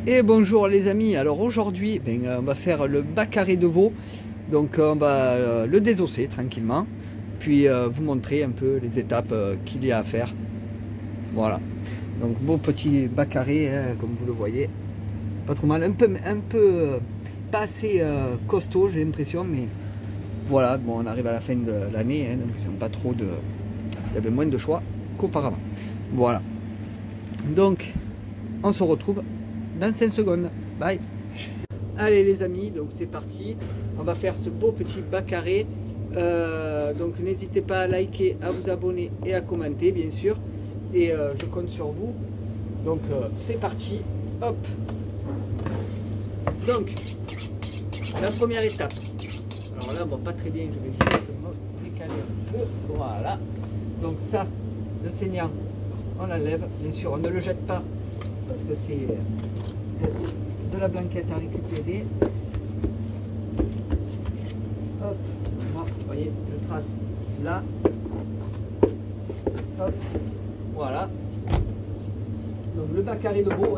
Et bonjour les amis, alors aujourd'hui on va faire le bas carré de veau. Donc on va le désosser tranquillement, puis vous montrer un peu les étapes qu'il y a à faire. Voilà, donc beau petit bas carré comme vous le voyez, pas trop mal, un peu pas assez costaud j'ai l'impression, mais voilà, bon on arrive à la fin de l'année, donc ils n'ont pas trop de... il y avait moins de choix qu'auparavant. Voilà, donc on se retrouve dans 5 secondes. Bye. Allez les amis, donc c'est parti. On va faire ce beau petit bas carré. Donc n'hésitez pas à liker, à vous abonner et à commenter bien sûr. Et je compte sur vous. Donc c'est parti. Hop. Donc la première étape. Alors là on voit pas très bien, je vais juste me décaler un peu. Voilà. Donc ça, le saignant, on l'enlève. Bien sûr, on ne le jette pas parce que c'est de la blanquette à récupérer. Hop, moi, vous voyez, je trace là. Hop, voilà. Donc le bas carré de veau,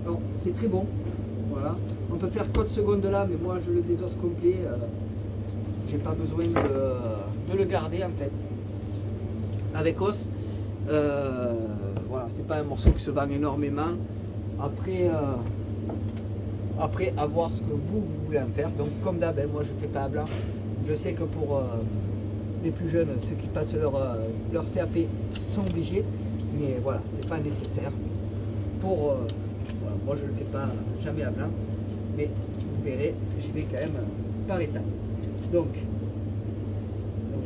bon, c'est très bon. Voilà. On peut faire côte seconde là, mais moi je le désosse complet. J'ai pas besoin de le garder en fait. Avec os. Voilà, c'est pas un morceau qui se vend énormément. Après à voir ce que vous voulez en faire. Donc comme d'hab, moi je fais pas à blanc. Je sais que pour les plus jeunes, ceux qui passent leur CAP sont obligés, mais voilà, c'est pas nécessaire. Voilà, moi je le fais pas jamais à blanc, mais vous verrez, j'y vais quand même par étapes. Donc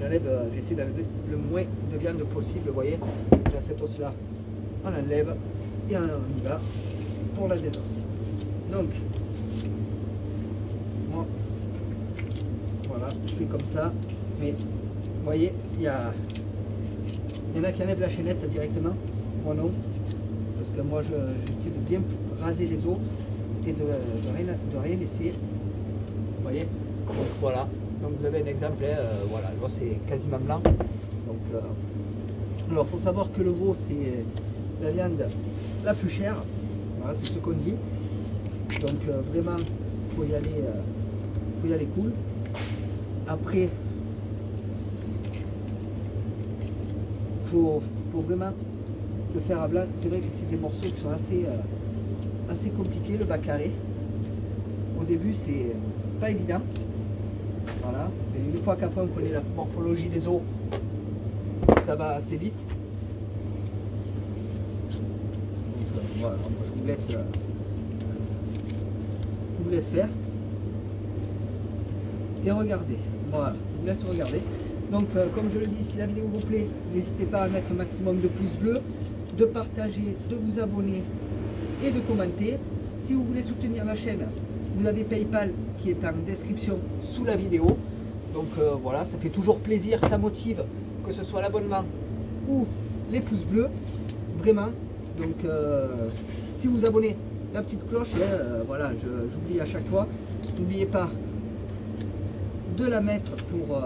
j'enlève, j'essaie d'enlever le moins de viande possible. Vous voyez, j'ai cet os là, on l'enlève et on y va pour la désosser. Donc moi voilà, je fais comme ça, mais vous voyez, il y en a qui enlèvent la chaînette directement. Moi non, parce que moi j'essaie de bien raser les os et de rien laisser. Vous voyez, donc voilà. Donc vous avez un exemple, voilà, l'os c'est quasiment blanc. Donc alors il faut savoir que le veau c'est la viande la plus chère. Voilà, c'est ce qu'on dit. Donc vraiment, faut y aller cool. Après, faut vraiment le faire à blanc. C'est vrai que c'est des morceaux qui sont assez compliqués, le bas carré. Au début, c'est pas évident. Voilà. Et une fois qu'après on connaît la morphologie des os, ça va assez vite. Donc, voilà, moi, je vous laisse faire et regarder. Voilà, je vous laisse regarder. Donc comme je le dis, si la vidéo vous plaît, n'hésitez pas à mettre un maximum de pouces bleus, de partager, de vous abonner et de commenter. Si vous voulez soutenir la chaîne, vous avez PayPal qui est en description sous la vidéo. Donc voilà, ça fait toujours plaisir, ça motive, que ce soit l'abonnement ou les pouces bleus, vraiment. Donc si vous abonnez, la petite cloche, voilà, j'oublie à chaque fois, n'oubliez pas de la mettre pour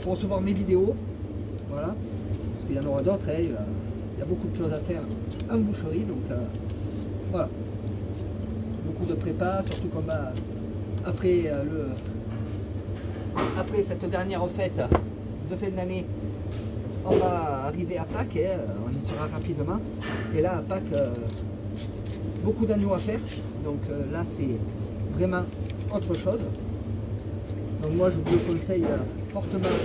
recevoir mes vidéos, voilà, parce qu'il y en aura d'autres, il y a beaucoup de choses à faire en boucherie, donc voilà, beaucoup de prépa, surtout qu'on va après après cette dernière fête de fin d'année, on va arriver à Pâques, on y sera rapidement, et là à Pâques, beaucoup d'agneaux à faire, donc là c'est vraiment autre chose. Donc moi je vous le conseille fortement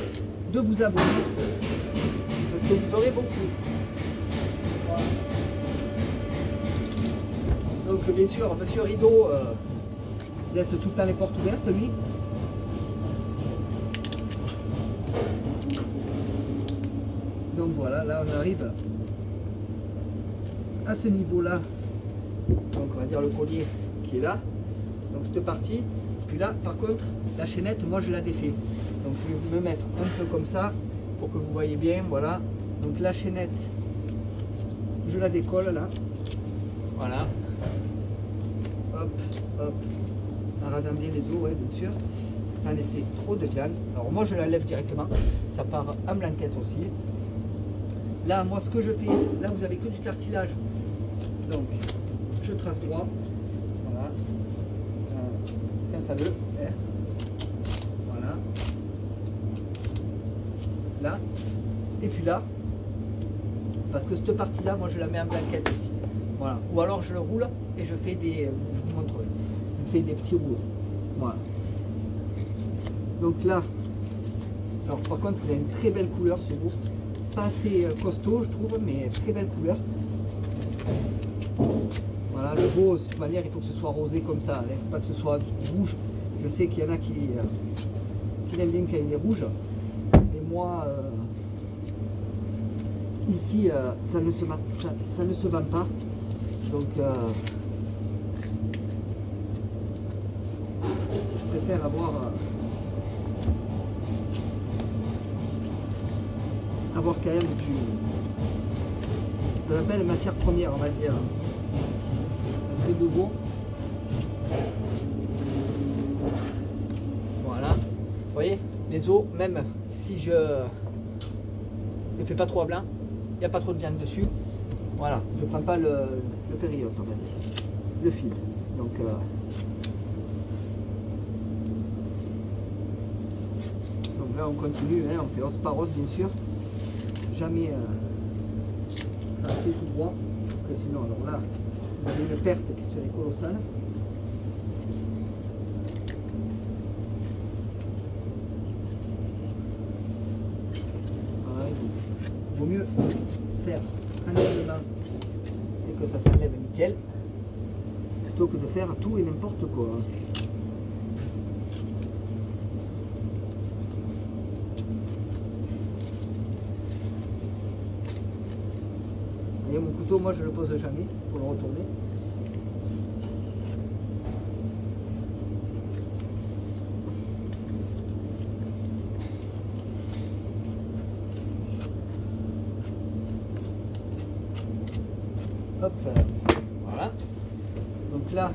de vous abonner, parce que vous aurez beaucoup. Voilà. Donc bien sûr, monsieur Rideau laisse tout le temps les portes ouvertes lui. Donc voilà, là on arrive à ce niveau-là. Donc on va dire le collier qui est là. Donc cette partie. Puis là, par contre, la chaînette, moi je la défais. Donc je vais me mettre un peu comme ça pour que vous voyez bien. Voilà. Donc la chaînette, je la décolle là. Voilà. Hop, hop. En rasant bien les os, ouais, bien sûr. Sans laisser trop de viande. Alors moi je la lève directement. Ça part en blanquette aussi. Là, moi ce que je fais, là vous avez que du cartilage. Donc je trace droit. Voilà. Quand ça veut. Hein. Voilà. Là. Et puis là. Parce que cette partie-là, moi je la mets en blanquette aussi. Voilà. Ou alors je le roule et je fais des. Je vous montre. Je fais des petits rouleaux. Voilà. Donc là. Alors par contre, il a une très belle couleur ce veau. Pas assez costaud, je trouve, mais très belle couleur. Voilà, le veau, de toute manière, il faut que ce soit rosé comme ça, hein. Pas que ce soit rouge. Je sais qu'il y en a qui aiment bien quand il est rouge. Mais moi, ici, ça ne se vend pas. Donc, je préfère avoir quand même de la belle matière première, on va dire. Un très beau veau. Voilà. Vous voyez, les os, même si je ne fais pas trop à blanc, il n'y a pas trop de viande dessus. Voilà, je ne prends pas le périoste, on va dire. Le fil. Donc, là, on continue, hein, on fait os par os, bien sûr. Jamais tracé tout droit, parce que sinon, alors là, vous avez une perte qui serait colossale. Voilà, il vaut mieux faire tranquillement et que ça s'enlève nickel, plutôt que de faire tout et n'importe quoi. Et mon couteau, moi je le pose jamais pour le retourner. Hop, voilà. Donc là,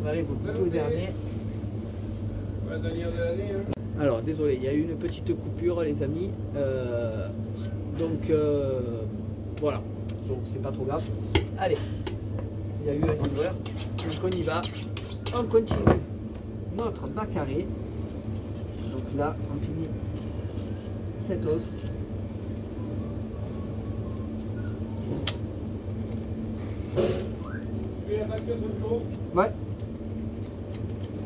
on arrive au couteau dernier. Alors désolé, il y a eu une petite coupure les amis. Voilà, donc c'est pas trop grave. Allez, il y a eu un livreur, donc on y va, on continue notre bas carré. Donc là, on finit cet os. Ouais.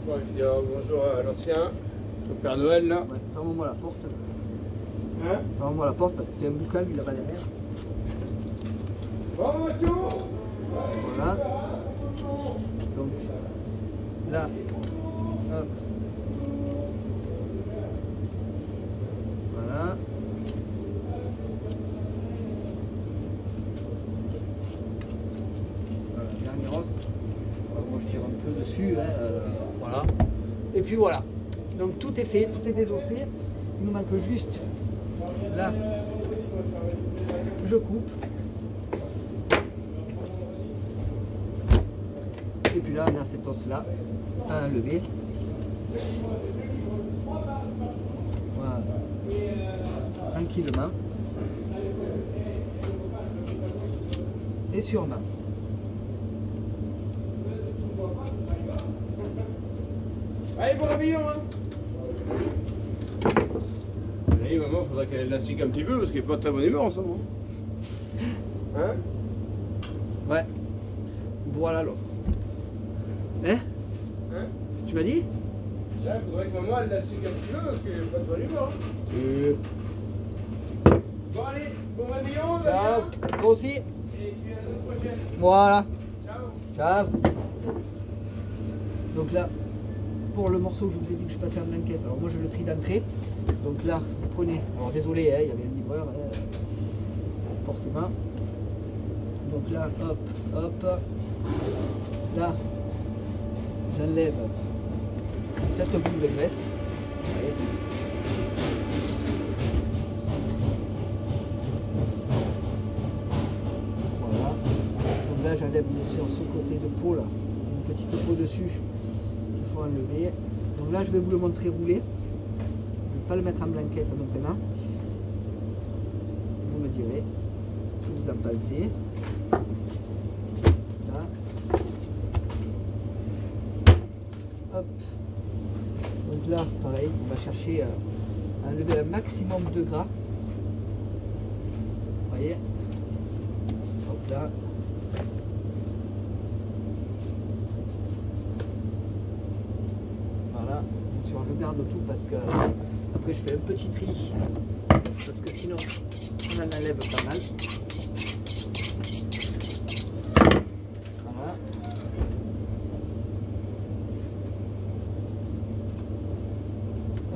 Bon, je dis bonjour à l'ancien, au Père Noël là. Ouais, ferme-moi la porte. Hein? Ferme-moi la porte parce que c'est un boucal lui là-bas derrière. Voilà. Donc là, hop. Voilà. Voilà, dernier os. Moi je tire un peu dessus, hein, voilà. Et puis voilà. Donc tout est fait, tout est désossé. Il nous manque juste là. Je coupe. Et puis là, on a cet os-là à enlever. Voilà. Tranquillement. Et sûrement. Allez, bon réveillon, hein. Allez, maman, faudrait qu'elle l'assique un petit peu parce qu'elle n'est pas de très bonne humeur en ce moment. Hein? Ouais. Voilà l'os. Hein? Hein? Tu m'as dit? Il faudrait que maman elle l'assique un petit peu parce qu'elle n'est pas de bonne humeur. Hein. Bon, allez, bon réveillon. Ciao. Toi aussi. Et puis à la semaine prochaine. Voilà. Ciao. Ciao. Donc là, pour le morceau que je vous ai dit que je passais en blanquette, alors moi je le trie d'entrée. Donc là, vous prenez, alors désolé, hein, il y avait un livreur, hein, forcément. Donc là, hop, hop. Là, j'enlève cette boule de graisse. Vous voyez. Voilà. Donc là, j'enlève bien sûr ce côté de peau là, une petite peau dessus qu'il faut enlever. Donc là, je vais vous le montrer rouler. Je ne vais pas le mettre en blanquette maintenant. Vous me direz ce que vous en pensez. Là. Voilà. Hop. Donc là, pareil, on va chercher à enlever un maximum de gras. Vous voyez. Hop là. Voilà. Bien sûr, je garde tout parce que après je fais un petit tri. Parce que sinon, on en enlève pas mal. Voilà.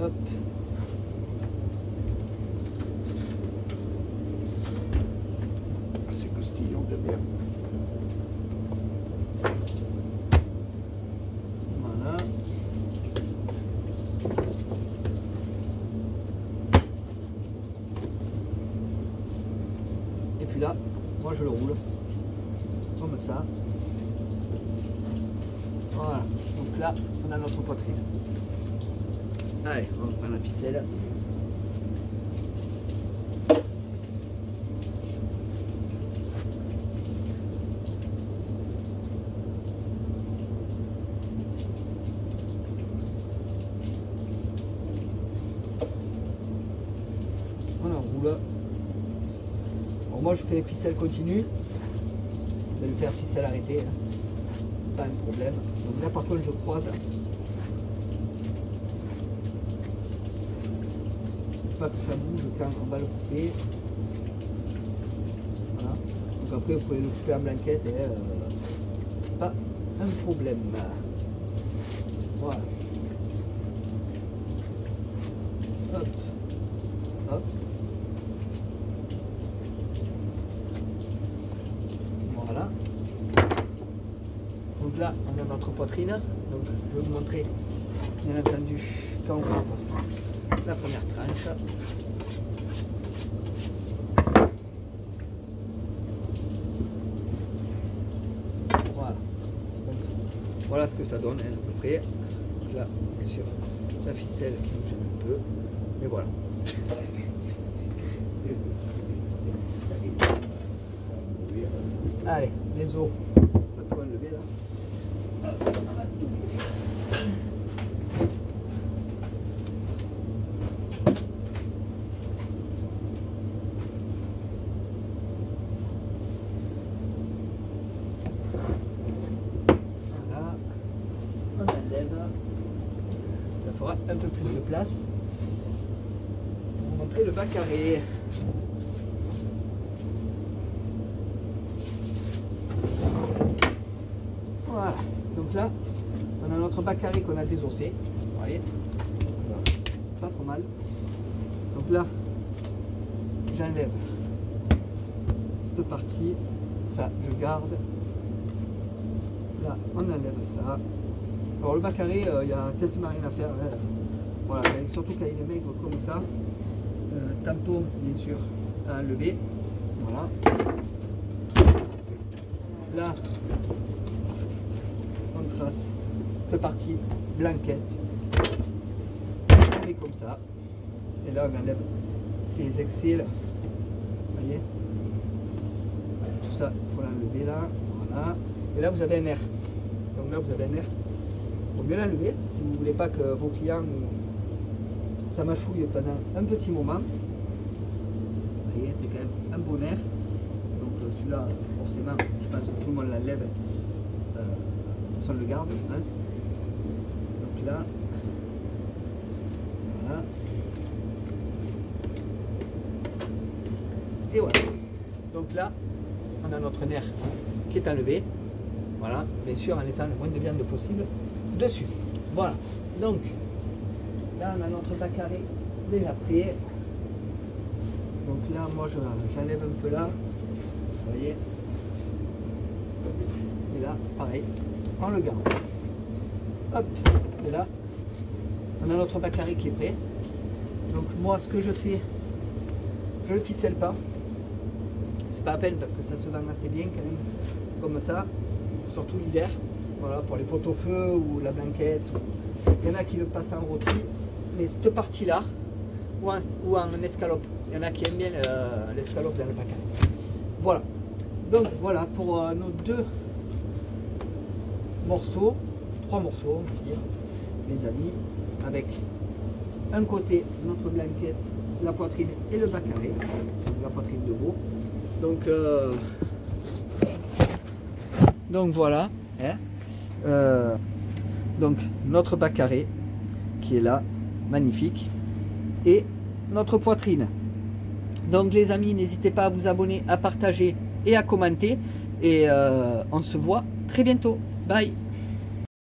Hop. Ah, c'est costillon de bien. Voilà. Et puis là, moi je le roule comme ça. Voilà. Donc là, on a notre poitrine. Allez, on va prendre la ficelle. On enroule. Bon, moi je fais ficelle continue. Je vais le faire ficelle arrêtée. Hein. Pas un problème. Donc là par contre je croise. Pas que ça bouge quand on va le couper. Voilà. Donc après vous pouvez le couper en blanquette et pas un problème. Voilà. Hop. Hop. Voilà. Donc là on a notre poitrine. Donc je vais vous montrer bien entendu quand on coupe la première tranche. Voilà. Donc, voilà ce que ça donne hein, à peu près. Donc là, sur la ficelle qui nous gêne un peu. Mais voilà. Allez, les os. On va tout enlever là. Ça fera un peu plus de place. On va montrer le bas carré. Voilà. Donc là, on a notre bas carré qu'on a désossé. Vous voyez. Pas trop mal. Donc là, j'enlève cette partie. Ça, je garde. Là, on enlève ça. Alors le bas carré, il n'y a quasiment rien à faire. Hein. Voilà, surtout quand il est maigre comme ça. Tampon, bien sûr, à enlever. Voilà. Là, on trace cette partie blanquette. On met comme ça. Et là, on enlève ces excès. Là. Vous voyez? Tout ça, il faut l'enlever là. Voilà. Et là, vous avez un air. Donc là, vous avez un air. Il faut mieux l'enlever si vous ne voulez pas que vos clients ça mâchouille pendant un petit moment. Vous voyez, c'est quand même un bon air. Donc celui-là, forcément, je pense que tout le monde l'enlève. On le garde, je pense. Donc là, voilà. Et voilà. Donc là, on a notre nerf qui est enlevé. Voilà, bien sûr, en laissant le moins de viande possible dessus. Voilà. Donc, là, on a notre bas carré déjà prêt. Donc là, moi, j'enlève un peu là. Vous voyez. Et là, pareil, on le garde. Hop. Et là, on a notre bas carré qui est prêt. Donc moi, ce que je fais, je le ficelle pas. C'est pas à peine parce que ça se vend assez bien quand même, comme ça. Surtout l'hiver, voilà, pour les pot-au-feu ou la blanquette. Il y en a qui le passent en rôti, mais cette partie-là, ou en escalope. Il y en a qui aiment bien l'escalope dans le paquet. Voilà. Donc voilà pour nos deux morceaux, 3 morceaux, on va dire, les amis, avec un côté notre blanquette, la poitrine et le bas carré, la poitrine de veau. Donc voilà, hein. Donc notre bas carré qui est là, magnifique, et notre poitrine. Donc les amis, n'hésitez pas à vous abonner, à partager et à commenter, et on se voit très bientôt. Bye.